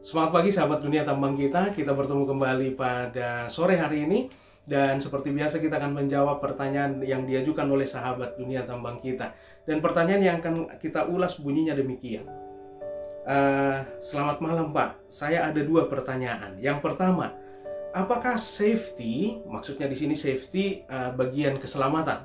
Selamat pagi sahabat dunia tambang kita. Kita bertemu kembali pada sore hari ini. Dan seperti biasa kita akan menjawab pertanyaan yang diajukan oleh sahabat dunia tambang kita. Dan pertanyaan yang akan kita ulas bunyinya demikian. Selamat malam Pak, saya ada dua pertanyaan. Yang pertama, apakah safety, maksudnya di sini safety bagian keselamatan.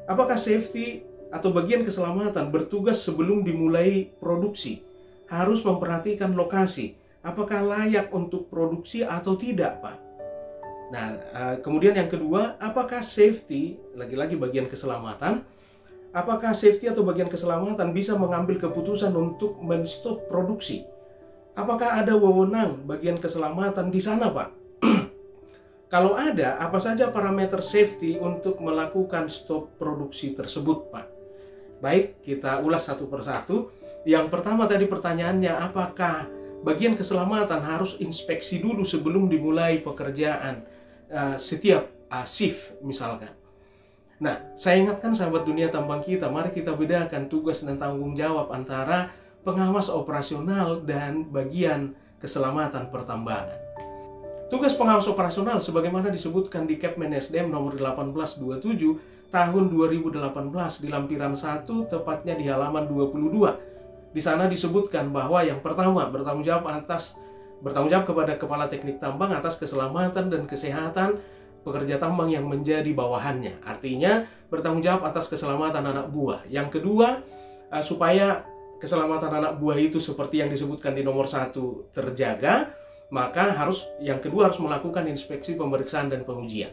Apakah safety atau bagian keselamatan bertugas sebelum dimulai produksi? Harus memperhatikan lokasi, apakah layak untuk produksi atau tidak, Pak? Nah, kemudian yang kedua, apakah safety, lagi-lagi bagian keselamatan, apakah safety atau bagian keselamatan bisa mengambil keputusan untuk men-stop produksi? Apakah ada wewenang bagian keselamatan di sana, Pak? Kalau ada, apa saja parameter safety untuk melakukan stop produksi tersebut, Pak? Baik, kita ulas satu persatu. Yang pertama tadi pertanyaannya, apakah bagian keselamatan harus inspeksi dulu sebelum dimulai pekerjaan setiap shift misalkan. Nah, saya ingatkan sahabat dunia tambang kita, mari kita bedakan tugas dan tanggung jawab antara pengawas operasional dan bagian keselamatan pertambangan. Tugas pengawas operasional sebagaimana disebutkan di Kepmen SDM nomor 1827 tahun 2018 di lampiran 1, tepatnya di halaman 22. Di sana disebutkan bahwa yang pertama bertanggung jawab kepada kepala teknik tambang atas keselamatan dan kesehatan pekerja tambang yang menjadi bawahannya. Artinya bertanggung jawab atas keselamatan anak buah. Yang kedua, supaya keselamatan anak buah itu seperti yang disebutkan di nomor 1 terjaga, maka yang kedua harus melakukan inspeksi, pemeriksaan dan pengujian.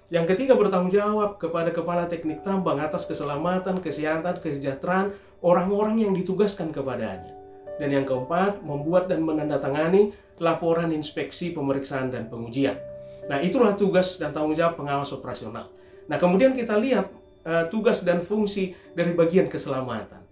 Yang ketiga, bertanggung jawab kepada kepala teknik tambang atas keselamatan, kesehatan, kesejahteraan orang-orang yang ditugaskan kepadanya. Dan yang keempat, membuat dan menandatangani laporan inspeksi, pemeriksaan, dan pengujian. Nah, itulah tugas dan tanggung jawab pengawas operasional. Nah, kemudian kita lihat tugas dan fungsi dari bagian keselamatan.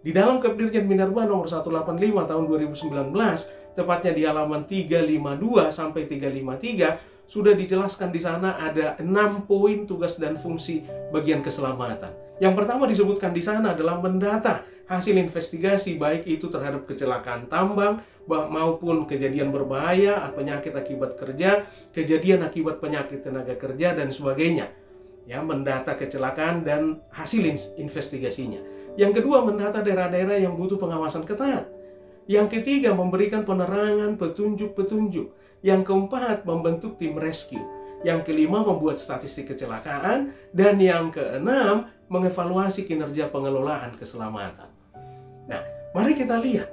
Di dalam Kepdirjen Minerba nomor 185 tahun 2019, tepatnya di halaman 352 sampai 353, sudah dijelaskan di sana ada 6 poin tugas dan fungsi bagian keselamatan. Yang pertama disebutkan di sana adalah mendata hasil investigasi, baik itu terhadap kecelakaan tambang maupun kejadian berbahaya, penyakit akibat kerja, kejadian akibat penyakit tenaga kerja dan sebagainya. Ya, mendata kecelakaan dan hasil investigasinya. Yang kedua, mendata daerah-daerah yang butuh pengawasan ketat. Yang ketiga, memberikan penerangan, petunjuk-petunjuk. Yang keempat, membentuk tim rescue. Yang kelima, membuat statistik kecelakaan. Dan yang keenam, mengevaluasi kinerja pengelolaan keselamatan. Nah, mari kita lihat.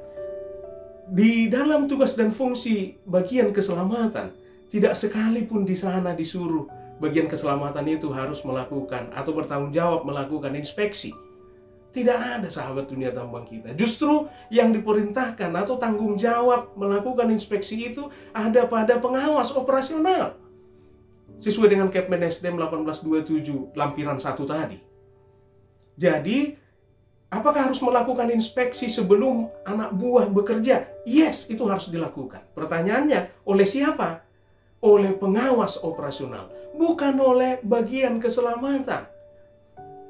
Di dalam tugas dan fungsi bagian keselamatan, tidak sekalipun di sana disuruh bagian keselamatan itu harus melakukan atau bertanggung jawab melakukan inspeksi. Tidak ada sahabat dunia tambang kita. Justru yang diperintahkan atau tanggung jawab melakukan inspeksi itu ada pada pengawas operasional. Sesuai dengan Kepmen SDM 1827 lampiran 1 tadi. Jadi, apakah harus melakukan inspeksi sebelum anak buah bekerja? Yes, itu harus dilakukan. Pertanyaannya, oleh siapa? Oleh pengawas operasional, bukan oleh bagian keselamatan.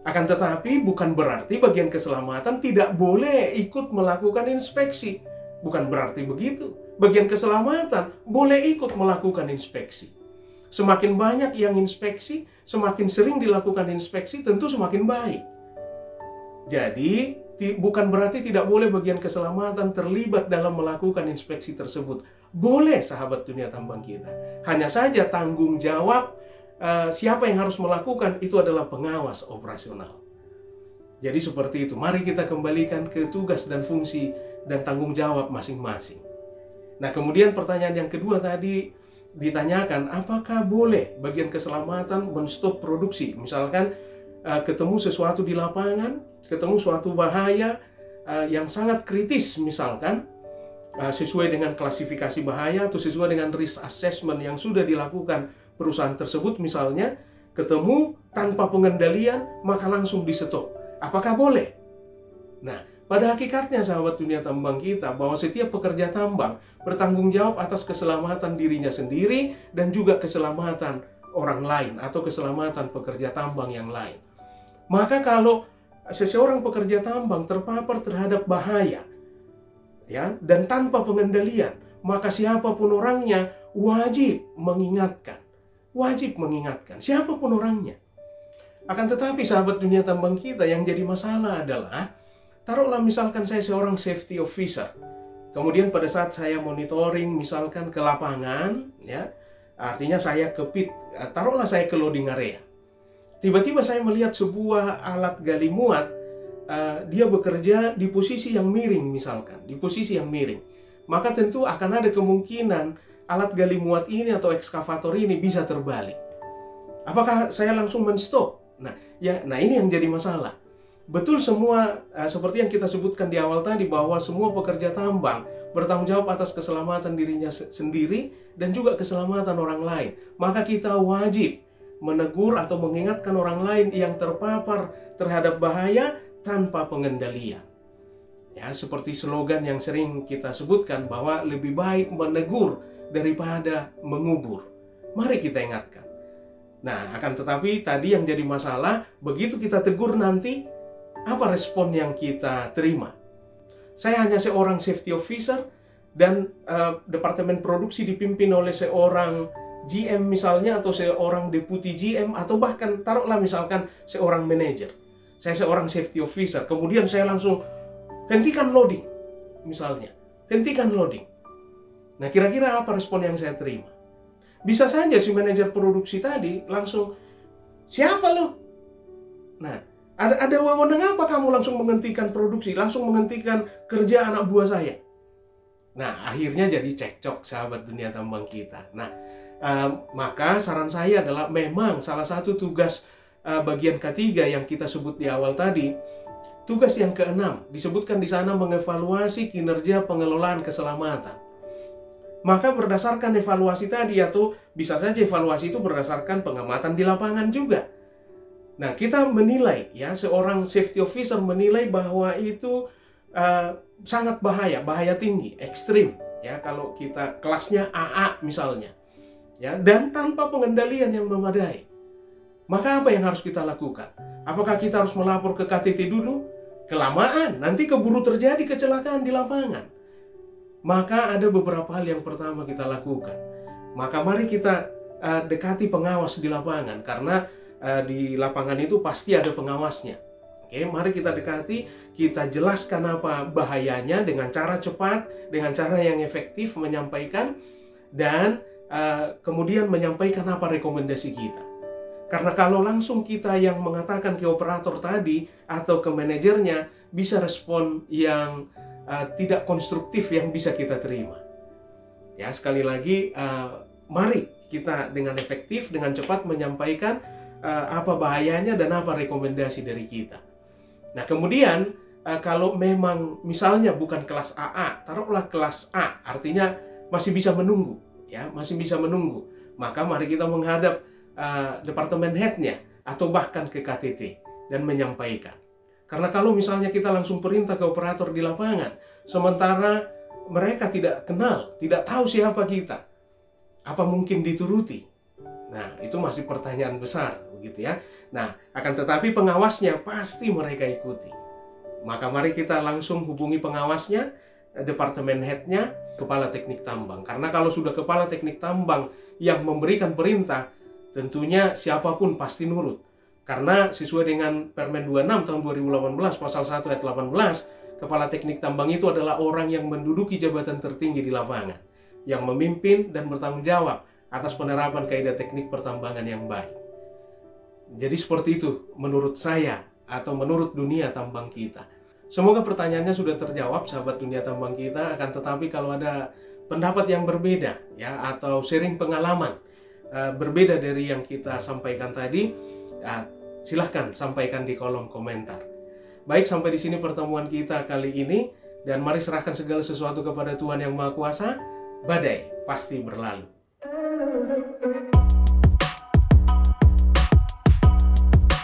Akan tetapi bukan berarti bagian keselamatan tidak boleh ikut melakukan inspeksi. Bukan berarti begitu. Bagian keselamatan boleh ikut melakukan inspeksi. Semakin banyak yang inspeksi, semakin sering dilakukan inspeksi, tentu semakin baik. Jadi, bukan berarti tidak boleh bagian keselamatan terlibat dalam melakukan inspeksi tersebut. Boleh sahabat dunia tambang kita. Hanya saja tanggung jawab siapa yang harus melakukan itu adalah pengawas operasional. Jadi seperti itu. Mari kita kembalikan ke tugas dan fungsi dan tanggung jawab masing-masing. Nah, kemudian pertanyaan yang kedua tadi ditanyakan, apakah boleh bagian keselamatan men-stop produksi? Misalkan ketemu sesuatu di lapangan, ketemu suatu bahaya yang sangat kritis misalkan, sesuai dengan klasifikasi bahaya atau sesuai dengan risk assessment yang sudah dilakukan perusahaan tersebut, misalnya ketemu tanpa pengendalian maka langsung di-stop. Apakah boleh? Nah, pada hakikatnya sahabat dunia tambang kita, bahwa setiap pekerja tambang bertanggung jawab atas keselamatan dirinya sendiri dan juga keselamatan orang lain atau keselamatan pekerja tambang yang lain. Maka kalau seseorang pekerja tambang terpapar terhadap bahaya, ya, dan tanpa pengendalian, maka siapapun orangnya wajib mengingatkan. Wajib mengingatkan, siapapun orangnya. Akan tetapi sahabat dunia tambang kita, yang jadi masalah adalah, taruhlah misalkan saya seorang safety officer. Kemudian pada saat saya monitoring misalkan ke lapangan, ya, artinya saya ke pit, taruhlah saya ke loading area. Tiba-tiba saya melihat sebuah alat gali muat, dia bekerja di posisi yang miring misalkan, di posisi yang miring. Maka tentu akan ada kemungkinan alat gali muat ini atau ekskavator ini bisa terbalik. Apakah saya langsung men-stop? Nah ini yang jadi masalah. Betul semua seperti yang kita sebutkan di awal tadi, bahwa semua pekerja tambang bertanggung jawab atas keselamatan dirinya sendiri dan juga keselamatan orang lain. Maka kita wajib menegur atau mengingatkan orang lain yang terpapar terhadap bahaya tanpa pengendalian. Ya, seperti slogan yang sering kita sebutkan, bahwa lebih baik menegur daripada mengubur. Mari kita ingatkan. Nah, akan tetapi tadi yang jadi masalah, begitu kita tegur nanti, apa respon yang kita terima? Saya hanya seorang safety officer dan departemen produksi dipimpin oleh seorang GM misalnya, atau seorang deputi GM, atau bahkan taruhlah misalkan seorang manajer. Saya seorang safety officer, kemudian saya langsung hentikan loading misalnya. Hentikan loading. Nah, kira-kira apa respon yang saya terima? Bisa saja si manajer produksi tadi langsung, siapa lo? Nah, ada wewenang apa kamu langsung menghentikan produksi, langsung menghentikan kerja anak buah saya? Nah, akhirnya jadi cekcok sahabat dunia tambang kita. Nah, maka saran saya adalah, memang salah satu tugas bagian ketiga yang kita sebut di awal tadi, tugas yang keenam, disebutkan di sana mengevaluasi kinerja pengelolaan keselamatan. Maka berdasarkan evaluasi tadi, atau bisa saja evaluasi itu berdasarkan pengamatan di lapangan juga. Nah, kita menilai, ya, seorang safety officer menilai bahwa itu sangat bahaya tinggi, ekstrim. Ya, kalau kita kelasnya AA misalnya, ya, dan tanpa pengendalian yang memadai. Maka apa yang harus kita lakukan? Apakah kita harus melapor ke KTT dulu? Kelamaan, nanti keburu terjadi kecelakaan di lapangan. Maka ada beberapa hal yang pertama kita lakukan. Maka mari kita dekati pengawas di lapangan, karena di lapangan itu pasti ada pengawasnya. Oke, mari kita dekati, kita jelaskan apa bahayanya dengan cara cepat, dengan cara yang efektif menyampaikan, dan kemudian menyampaikan apa rekomendasi kita. Karena kalau langsung kita yang mengatakan ke operator tadi atau ke manajernya, bisa respon yang tidak konstruktif yang bisa kita terima. Ya, sekali lagi, mari kita dengan efektif, dengan cepat menyampaikan apa bahayanya dan apa rekomendasi dari kita. Nah, kemudian kalau memang misalnya bukan kelas AA, taruhlah kelas A, artinya masih bisa menunggu, ya, masih bisa menunggu. Maka mari kita menghadap departemen headnya atau bahkan ke KTT dan menyampaikan. Karena kalau misalnya kita langsung perintah ke operator di lapangan, sementara mereka tidak kenal, tidak tahu siapa kita, apa mungkin dituruti? Nah, itu masih pertanyaan besar, begitu ya. Nah, akan tetapi pengawasnya pasti mereka ikuti. Maka mari kita langsung hubungi pengawasnya, departemen headnya, kepala teknik tambang. Karena kalau sudah kepala teknik tambang yang memberikan perintah, tentunya siapapun pasti nurut. Karena sesuai dengan Permen 26 tahun 2018 pasal 1 ayat 18, kepala teknik tambang itu adalah orang yang menduduki jabatan tertinggi di lapangan, yang memimpin dan bertanggung jawab atas penerapan kaidah teknik pertambangan yang baik. Jadi seperti itu menurut saya atau menurut dunia tambang kita. Semoga pertanyaannya sudah terjawab sahabat dunia tambang kita. Akan tetapi kalau ada pendapat yang berbeda, ya, atau sharing pengalaman berbeda dari yang kita sampaikan tadi, silahkan sampaikan di kolom komentar. Baik, sampai di sini pertemuan kita kali ini, dan mari serahkan segala sesuatu kepada Tuhan Yang Maha Kuasa. Badai pasti berlalu.